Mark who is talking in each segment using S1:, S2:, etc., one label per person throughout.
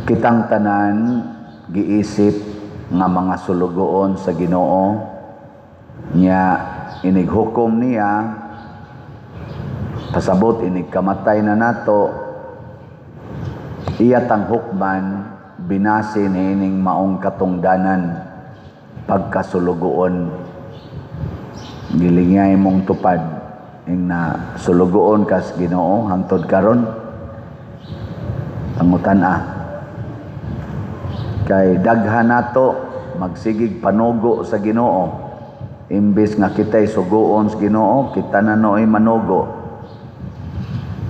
S1: Kitang tanan giisip nga mga sulugoon sa Ginoo nya inighukom niya pasabot inigkamatay na nato iya tang hukman binasi niining maong katungdanan pagkasulugoon gilingay mong tupad ing na sulugoon kas Ginoo hangtod karon pangutan-a kay daghan nato magsigig panugo sa Ginoo imbes nga kitay sugoon sa Ginoo kita na noy manugo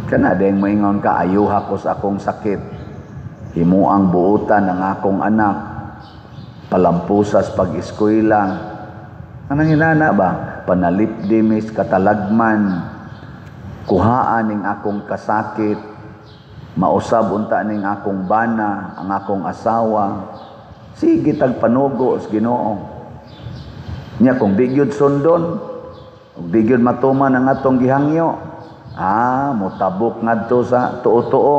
S1: kana dayang moingon ka ayuha ko sa akong sakit himuang buutan ang akong anak palampusas pag-eskwela anang inana ba panalipdimis katalagman kuhaan ning akong kasakit mausab unta ning akong bana, ang akong asawa. Sige tag panugo sa Ginoo. Nya kung di gyud sundon, ug di gyud matuman ang atong gihangyo, motabok ngadto sa tuo-tuo.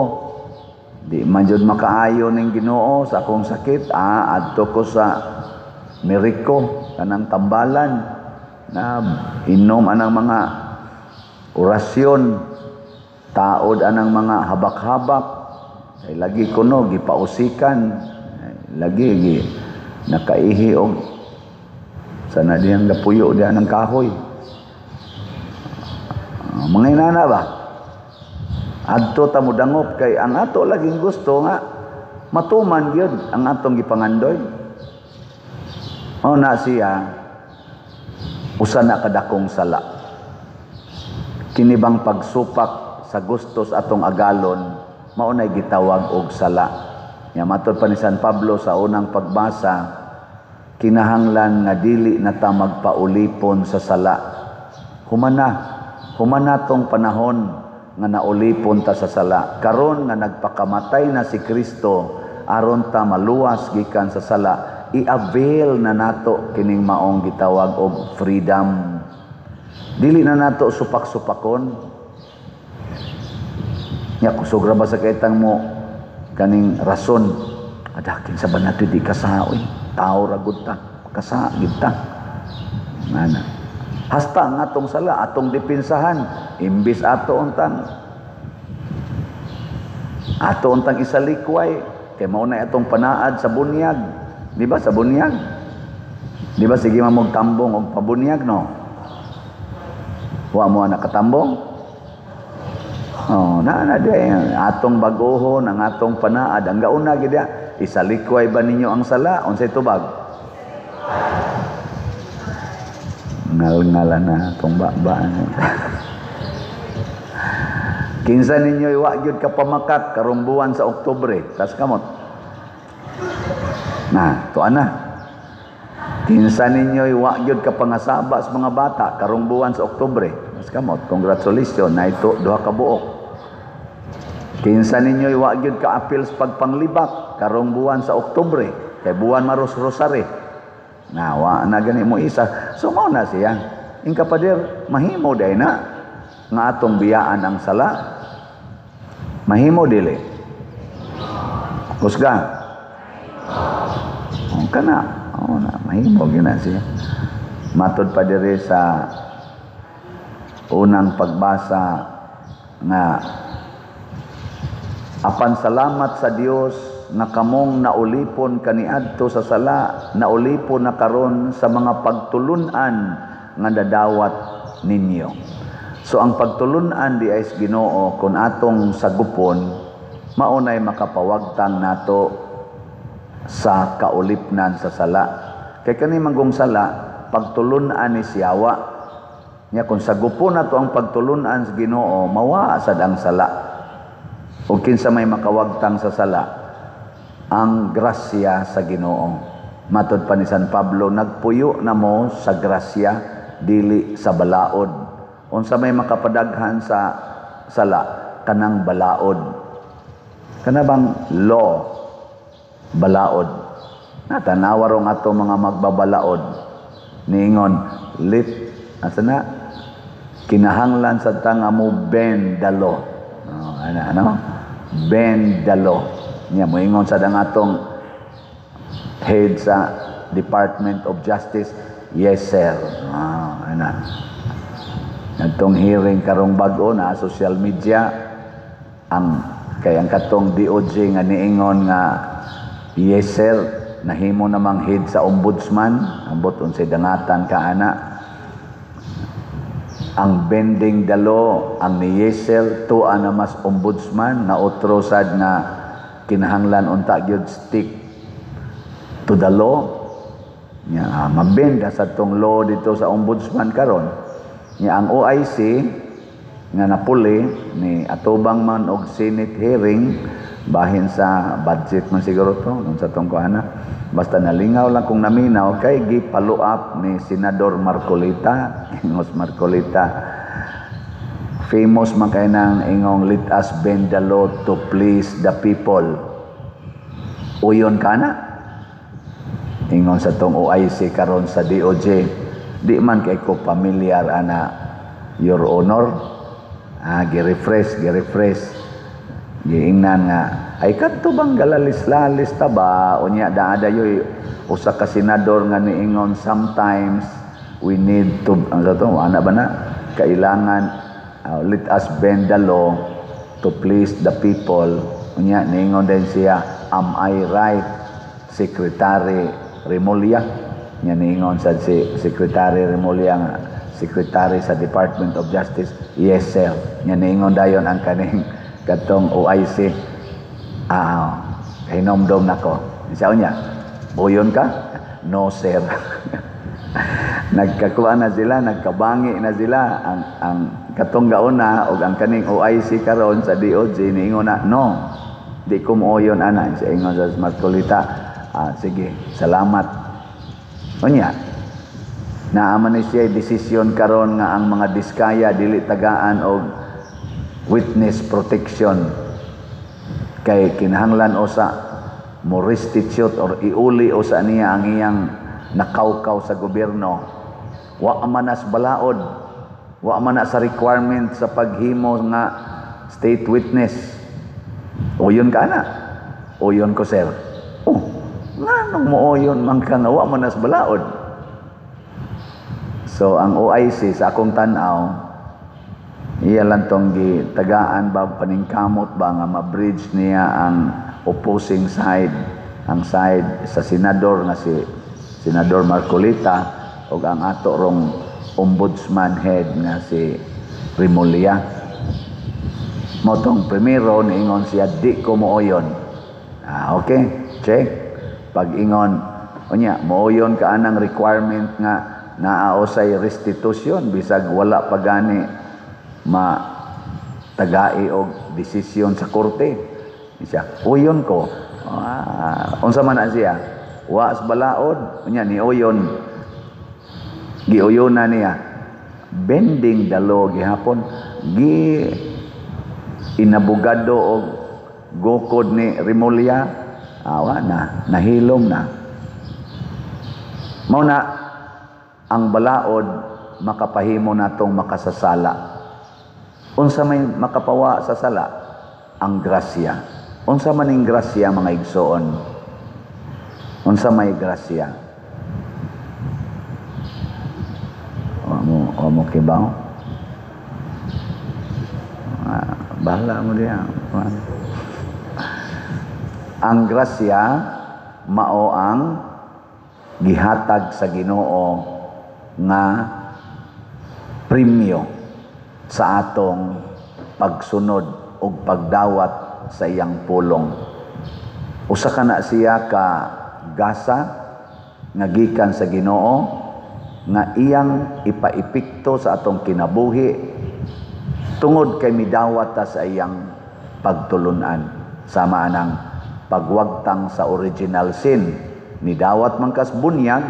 S1: Di man jud makaayo ning Ginoo sa akong sakit, adto ko sa Merico kanang tambalan na inom anang mga orasyon taod anang mga habak-habak ay lagi kuno gipausikan lagi nakaihi og sana diyang gapuyo diyan ng kahoy mga inana ba adto ta mo dangop kay ang ato laging gusto nga matuman gyud ang atong gipangandoy na siya usa na kadakong sala kini bang pagsupak sa gustos atong agalon maunay gitawag og sala. Nya matud pa ni San Pablo sa unang pagbasa kinahanglan nga dili na ta magpaulipon sa sala. Humana tong panahon nga naulipon ta sa sala. Karon nga nagpakamatay na si Kristo aron ta maluwas gikan sa sala, i-avail na nato kining maong gitawag og freedom. Dili na nato supak-supakon. Nya kusugra ba sa kaitang mo kaning rason adakin sa banato di kasaoy tao ragud ta kasagid ta ngana hasta ang atong sala atong dipinsahan imbis ato untang isalikway kay mao na atong panaad sa bunyag di ba sa bunyag di ba sige mamog tambong og pabunyag no wa mo nakatambong atong baguhon ang atong panaad ang gauna gid isalikway ba ninyo ang sala unsay tubag ngal-ngalan na atong babaan kinsa ninyo iwa gyud ka pamakat karong buwan sa Oktubre tas kamot tuan na kinsa ninyo iwa gyud ka pangasaba sa mga bata karong buwan sa Oktubre tas kamot congratulations na ito duha ka buok. Kinsa ninyo iwa gyud ka apil sa pagpanglibak karong buwan sa Oktubre kay buwan maros-rosary. Wa na gani mo isa. So mao na siya. In kapader mahimo day na nga atong biyaan ang sala. Mahimo dili. Kusga. Kana. Na mahimo gina siya. Matod pa diri sa unang pagbasa nga apan salamat sa Dios na kamong naulipon kaniadto sa sala, naulipon na karon sa mga pagtulunan nga dadawat ninyo. So ang pagtulunan di ay Ginoo kun atong sagupon maunay makapawagtang nato sa kaulipnan sa sala. Kay kani manggong sala pagtulunan ni siyawa. Nya kun sagupon nato ang pagtulunan sa Ginoo mawa sad ang sala. O kinsa may makawagtang sa sala ang grasya sa Ginoo. Matod pa ni San Pablo nagpuyo na mo sa grasya dili sa balaod. Unsa may makapadaghan sa sala kanang balaod. Kana bang law balaod. Natanawa rong ato mga magbabalaod niingon asa na kinahanglan sa tanga mo bend the law. Bend the law. Nya moingon sa dangatong head sa Department of Justice, yes sir. Ana. Nagtong hearing karong bag-o na social media ang katong DOJ nga niingon nga yes sir, nahimo namang head sa ombudsman, ambot unsay dangatan ka ana. Ang bending the law, ang ni yes sir tuwa na mas ombudsman na otro sad na kinahanglan unta gyud stick to the law. Nya mabenda sa tong law dito sa ombudsman karon. Nya ang OIC nga napuli ni atubang man og Senate hearing bahin sa budget man siguro to sa tong kuana. Basta nalingaw lang kung naminaw kay gi-follow up ni Senador Marcolita. Ingos Marcolita. Famous man kay nang ingong let us bend the law to please the people. Uyon ka na. Ingon sa tong OIC karon sa DOJ. Di man kay ko familiar ana, Your Honor. Gi-refresh. Giingnan nga, ay kadto bang galalis-lalis ta ba? Unya daadayoy usa ka senador nga niingon sometimes we need to ana ba na? Kailangan let us bend the law to please the people. Unya niingon din siya, am I right, Secretary Remulla? Nya niingon sa si Secretary Remulla nga Secretary sa Department of Justice, yes sir. Nya niingon dayon ang kaning katong OIC, hinomdom nako. Isaw niya, buyon ka? No sir. Nagkakuha na sila, nagkabangi na sila. Ang katong gauna o ang kaning OIC karon sa DOJ niingon na, no, di ko moyon ana. Sa ingon sa Marcolita, sige, salamat. Unya, naaman ni siya desisyon karon nga ang mga diskaya dili tagaan og witness protection kay kinahanglan o sa mo restitute or iuli o sa niya ang iyang nakawkaw sa gobyerno. Wa man as balaod, wa man sa requirement sa paghimo nga state witness. Uyon ka na. Uyon ko sir. Nganong mo uyon man ka nga wa man as balaod. So ang OIC sa akong tan-aw, iya lang tong gitagaan ba paningkamot ba nga ma-bridge niya ang opposing side, ang side sa senador nga si Senador Marcolita ug ang ato rong ombudsman head nga si Remulla. Motong primero niingon siya di ko mooyon. Okay, check. Pag ingon unya mooyon ka anang requirement nga naa usay restitution bisag wala pa gani tagai og desisyon sa korte. Siya, uyon ko. Unsa man na siya? Wa as balaod. Unya ni uyon. Giuyon na niya. Bending the law gihapon. Inabugado og gukod ni Remulla. Awa na. Nahilom na. Mao na ang balaod makapahimo natong makasasala. Unsa may makapawa sa sala? Ang grasya. Unsa man ning grasya mga igsoon? Unsa may grasya? O mo kibaw? Bahala mo diya. Ang grasya mao ang gihatag sa Ginoo nga premyo sa atong pagsunod o pagdawat sa iyang pulong. Usa ka na siya ka gasa nga gikan sa Ginoo nga iyang ipaipikto sa atong kinabuhi tungod kay midawat ta sa iyang pagtulunan. Sama anang pagwagtang sa original sin. Nidawat man kas bunyag,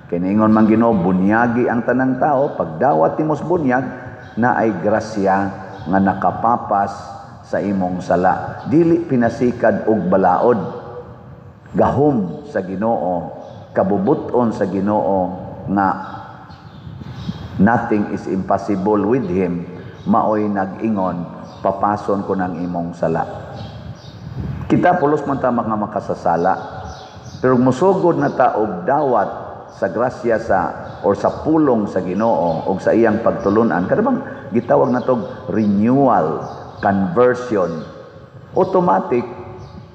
S1: kiningon man Ginoo bunyagi ang tanang tao, pagdawat timos bunyag na ay grasya nga nakapapas sa imong sala. Dili pinasikad og balaod. Gahom sa Ginoo, kabubuton sa Ginoo nga nothing is impossible with Him, maoy nag-ingon, papason ko ng imong sala. Kita pulos man ta mga makasasala. Pero musugod na ta og dawat sa grasya sa or sa pulong sa Ginoo o sa iyang pagtulunan. Kada bang gitawag na tog renewal, conversion. Automatic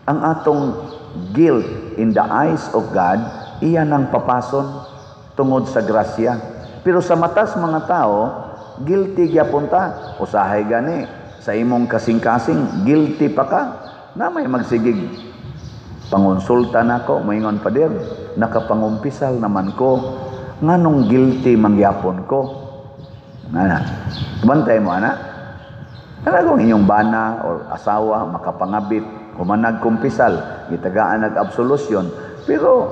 S1: ang atong guilt in the eyes of God, iyan ang papason tungod sa grasya. Pero sa matas mga tao, guilty gyapon ta. Usahay gani sa imong kasing-kasing, guilty pa ka. Na may magsigig pangonsulta nako, moingon pader, nakapangumpisal naman ko, nganong guilty mangyapon ko. Ana, bantay mo ana. Ana kung inyong bana or asawa makapangabit, humanag kumpisal, gitagaan nag-absolusyon, pero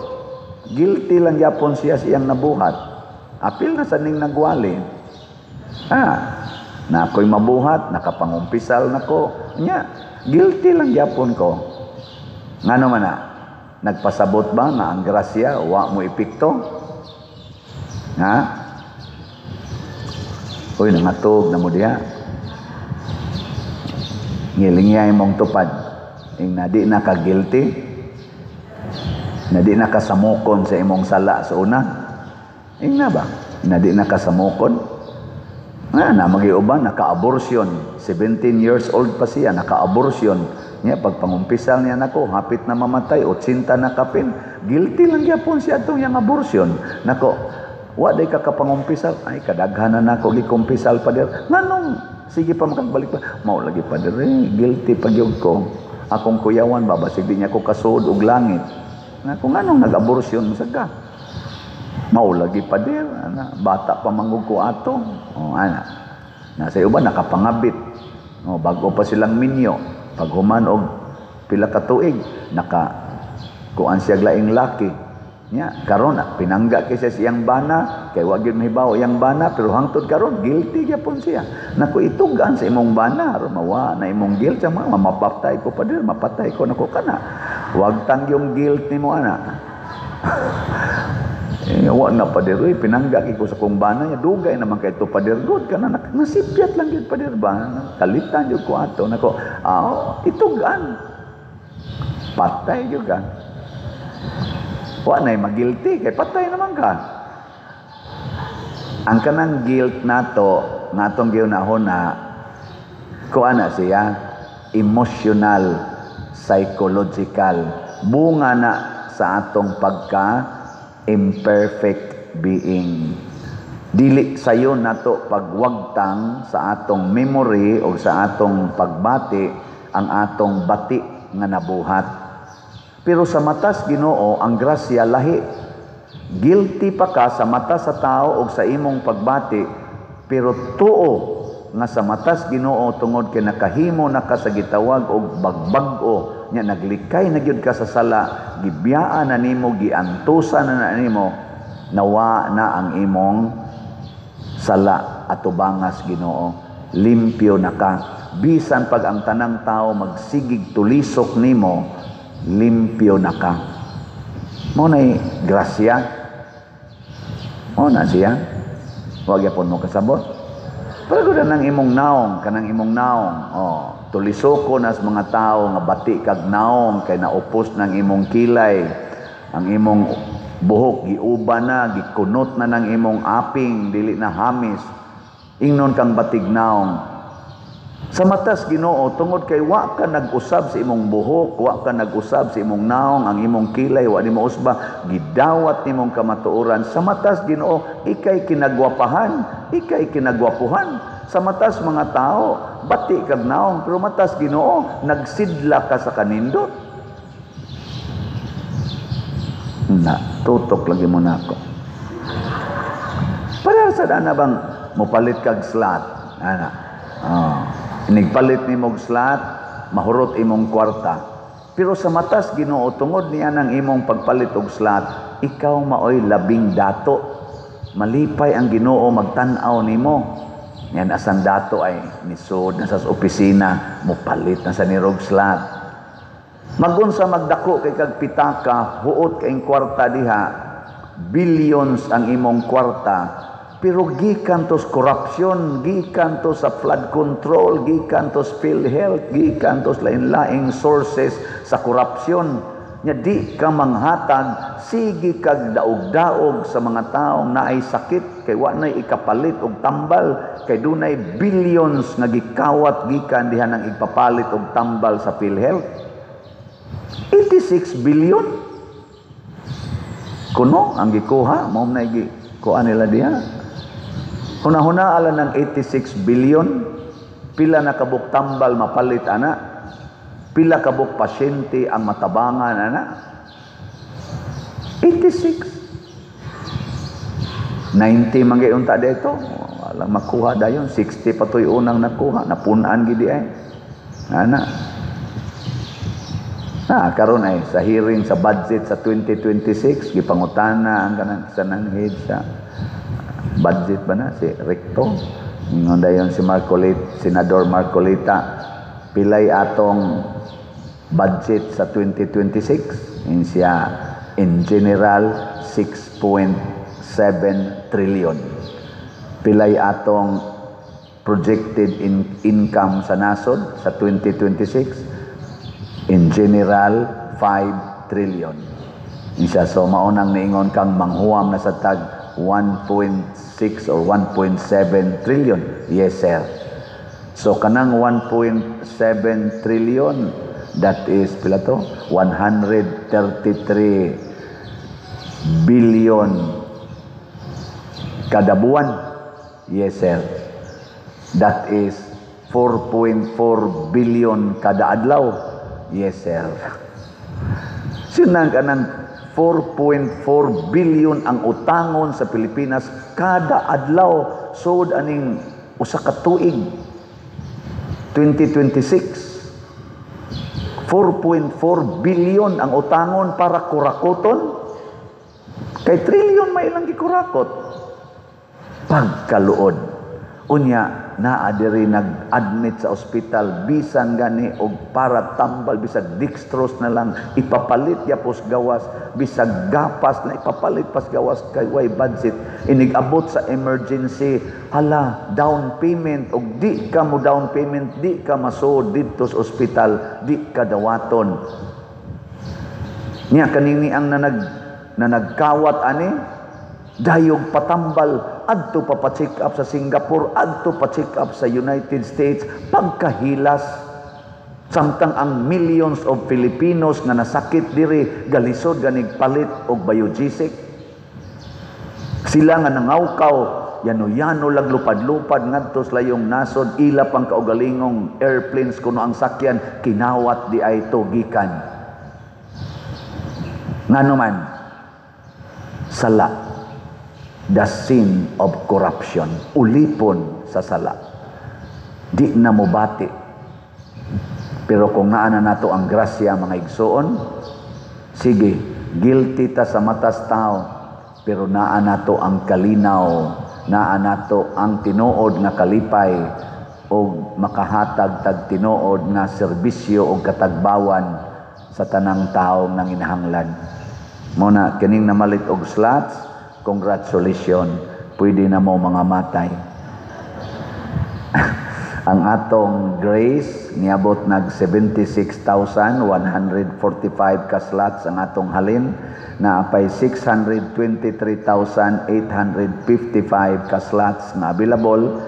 S1: guilty lang yapon siya siyang nabuhat. Apil na sa ning nagwali. Na ako'y mabuhat, nakapangumpisal nako. Nya, guilty lang yapon ko. Ngano man na? Nagpasabot ba nga ang grasya, wa mo ipikto? Ha? Uy, nangatog na mo diya. Ngilingya mong tupad. Ing nadi na ka guilty. Nadi na ka samukon sa imong sala sa una. Ing na ba? Nadi na ka samukon. Na magiuban, naka-abortion. 17 years old pa siya, naka-abortion. Niya, pagpangumpisal niya nako, hapit na mamatay, 80 na kapin. Guilty lang yapon siya itong yung abortion. Nako, waday ka kapangumpisal. Ay, kadaghanan nako, gikumpisal pa der. Nganong, sige pa makagbalik pa. Mao lagi pa der, guilty pa gyud ko. Akong kuyawan, babasig din niya ko kasuod og langit. Nako, nganong nag-abortion sa ka? Mao lagi pa der, bata pa manggug ko ato. Nasa iba nakapangabit. Bago pa silang minyo. Pag human og pila ka tuig, kuan siya laing laki. Nya, karon pinangga kay siya siyang bana, kay wa gyud mahibaw iyang bana, pero hangtod karon guilty gyapon siya. Naku itugan sa imong bana, mawa na imong guilt sa mga mapatay ko pa dir, mapatay ko nako kana. Wag tang yung guilt nimo ana. Wa na pa dir, pinangga ko sa kong bana niya, dugay naman kay to pa dir, good kana nasipyat lang gyud pa dir ba, kalitan gyud ko ato nako. Itugan. Patay gyud ka. Wa na magilty kay patay naman ka. Ang kanang guilt nato, natong gihunahon na kuan na siya, emotional, psychological, bunga na sa atong pagka imperfect being. Dili sayo nato pagwagtang sa atong memory o sa atong pagbati ang atong bati nga nabuhat. Pero sa matas Ginoo ang grasya lahi. Guilty pa ka sa mata sa tao o sa imong pagbati, pero tuo nga sa matas Ginoo tungod kay nakahimo na ka sa gitawag og bagbag-o nya naglikay na gyud ka sa sala, gibiyaan na nimo, giantusan na nimo, nawa na ang imong sala at tubangas Ginoo, limpyo na ka. Bisan pag ang tanang tao magsigig tulisok nimo, limpyo na ka. Mo na'y grasya. Mo na siya. Huwag yapon mo kasabot. Pero nang imong naong, kanang imong naong, tulisoko nas mga tao nga bati kag naong kay naupos ng imong kilay, ang imong buhok giuba na, gikunot na ng imong aping, dili na hamis, ingnon kang batig naong. Sa matas Ginoo tungod kay wa ka nag-usab sa imong buhok, wa ka nag-usab sa imong naong, ang imong kilay wa nimo usba, gidawat nimong kamatuoran. Sa matas Ginoo ikay kinagwapahan, ikay kinagwapuhan. Sa matas mga tao bati kag naong, pero matas Ginoo nagsidla ka sa kanindot. Na tutok lagi mo nako. Para sa dana bang mopalit kag slot ana. Inigpalit ni mong slot, mahurot imong kwarta. Pero sa matas Ginoo tungod niya ng imong pagpalit og slot, ikaw maoy labing dato. Malipay ang Ginoo magtan-aw nimo. Yan asang dato ay nisod na sa opisina, mopalit na sa nirog slot. Magunsa magdako kay kag pitaka, huot kay kwarta diha, billions ang imong kwarta, Pero gikan to sa corruption, gikan to sa flood control, gikan to sa PhilHealth, gikan to sa lain-laing sources sa corruption. Nya di ka manghatag, sige kag daog-daog sa mga taong naay sakit, kay wa nay ikapalit og tambal, kay dunay billions nga gikawat gikan diha nang ipapalit og tambal sa PhilHealth. 86 billion. Kuno ang gikuha, mao na gikuha nila diha. Huna-huna ala ng 86 billion, pila na kabuk tambal mapalit ana, pila kabuk pasyente ang matabangan ana. 86. 90 man gayon ta dito. Wala makuha dayon, 60 patoy unang nakuha, napunan gid ay. Ana. Karon ay sa hearing sa budget sa 2026 gipangutana ang kanang sanang head sa budget ba na si Recto, ingon dayon si Senador Marcolita, pilay atong budget sa 2026, siya in general 6.7 trillion. Pilay atong projected income sa nasod sa 2026, in general 5 trillion. Siya, so maunang niingon kang manghuam na sa tag 1.6 or 1.7 trillion. Yes, sir. So, kanang 1.7 trillion, that is, pila to? 133 billion kada buwan. Yes, sir. That is 4.4 billion kada adlaw. Yes, sir. Sinang kanang 4.4 billion ang utangon sa Pilipinas kada adlaw sud aning usa ka tuig 2026. 4.4 billion ang utangon para kurakoton, kay trillion may ilang gikurakot. Pagkaluod unya naa diri nag-admit sa ospital bisan gani og para tambal bisag dextrose na lang ipapalit yapos gawas, bisag gapas na ipapalit pas gawas kay way budget, inigabot sa emergency, hala down payment og di ka mo down payment, di ka masud didto sa ospital, di ka dawaton. Nya kanini ang nagkawat ani dayog patambal adto pa-check up sa Singapore, adto pa-check up sa United States, pagkahilas samtang ang millions of Filipinos nga nasakit diri galisod ganig palit og biogesic. Sila nga nangawkaw yano-yano lag lupad-lupad ngadto sa layong nasod, ila pang kaugalingong airplanes kuno ang sakyan kinawat di ay tugikan. Ngano man sala, the sin of corruption, ulipon sa sala. Di na mo bati. Pero kung naana nato ang grasya mga igsoon, sige, guilty ta sa matas tao, pero naa nato ang kalinaw, naa nato ang tinuod nga kalipay o makahatag tag tinuod nga serbisyo o katagbawan sa tanang tao nang inahanglan. Muna kining namalit og slots, congratulations, pwede na mo mga matay. Ang atong grace niabot nag 76,145 ka slots ang atong halin, na apay 623,855 ka slots na available,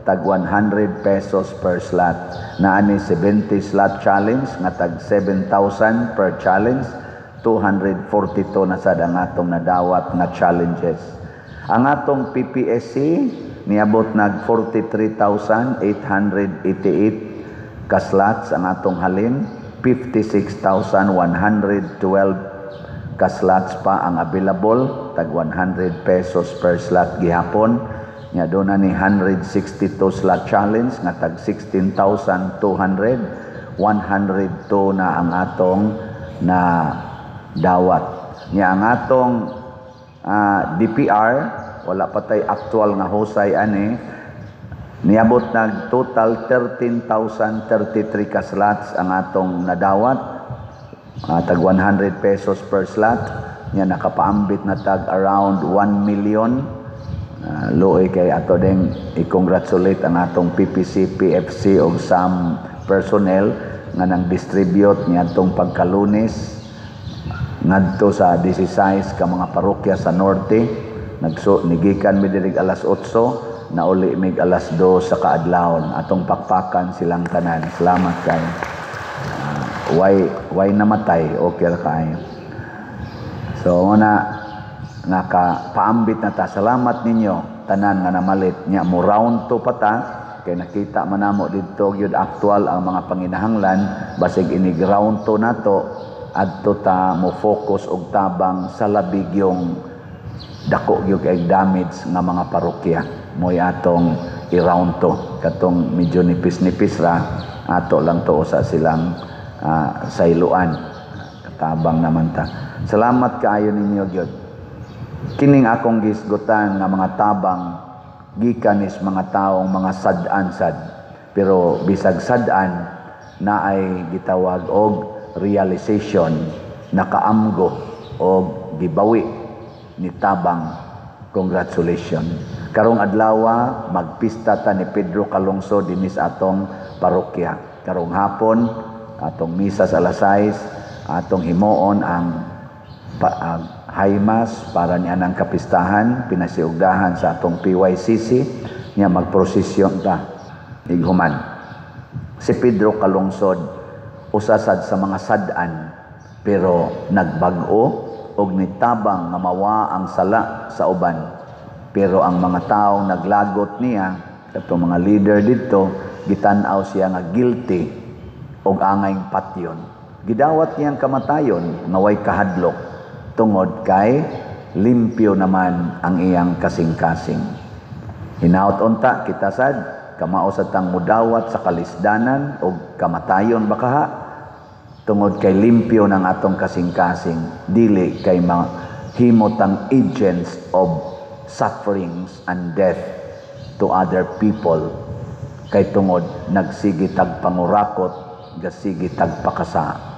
S1: tag 100 pesos per slot. Na ani 70 slot challenge nga tag 7,000 per challenge, 242 na sad ang atong nadawat na challenges. Ang atong PPSC niabot nag 43,888 ka slots ang atong halin, 56,112 ka slots pa ang available, tag 100 pesos per slot gihapon. Nya do na ni 162 slot challenge nga tag 16,200, 102 na ang atong na dawat. Nya ang atong DPR, wala patay actual nga husay ani, niabot nag total 13,033 ka slots ang atong nadawat, tag 100 pesos per slot. Nya nakapaambit na tag around 1 million Luoy kay ato ding i-congratulate ang atong PPC, PFC o SAM personnel nga nang distribute niya atong pagkalunes ngadto sa 16 ka mga parokya sa norte. Nigikan mi diri alas 8 na uli mig alas 2 sa kaadlawon. Atong pakpakan silang tanan. Salamat kay why namatay okay ra kayo. So nakapaambit na ta. Salamat ninyo tanan nga namalit nya mo round to pata kay nakita man namo didto gyud aktual ang mga panginahanglan basig ini round to nato adto ta mo focus og tabang sa labig yung dako gyud kay damage nga mga parokya moy atong i-round to katong medyo nipis-nipis ra ato lang to sa silang sailuan katabang naman ta. Salamat kaayo ninyo gyud. Kining akong gisgutan nga mga tabang gikan is mga taong mga sad-an-sad pero bisag sad-an na ay gitawag og realization nakaamgo og gibawi ni tabang. Congratulations. Karong adlaw magpista ta ni Pedro Calungsod dinis atong parokya. Karong hapon atong misa sa alas 6 atong himuon ang high mass para niya ng kapistahan, pinasiugdahan sa atong PYCC, niya magprosesyon ta. Ighuman. Si Pedro Calungsod, usasad sa mga sad-an, pero nagbag-o og nitabang nga mawa ang sala sa uban. Pero ang mga taong naglagot niya, katong mga leader dito, gitan-aw siya nga guilty og angayng patyon. Gidawat niyang kamatayon nga way kahadlok tungod kay limpyo naman ang iyang kasing-kasing. Hinaut unta kita sad kamao sa tang mudawat sa kalisdanan o kamatayon bakaha tungod kay limpyo ng atong kasing-kasing dili kay mga himotang agents of sufferings and death to other people kay tungod nagsigi tag pangurakot gasigi tag pakasa.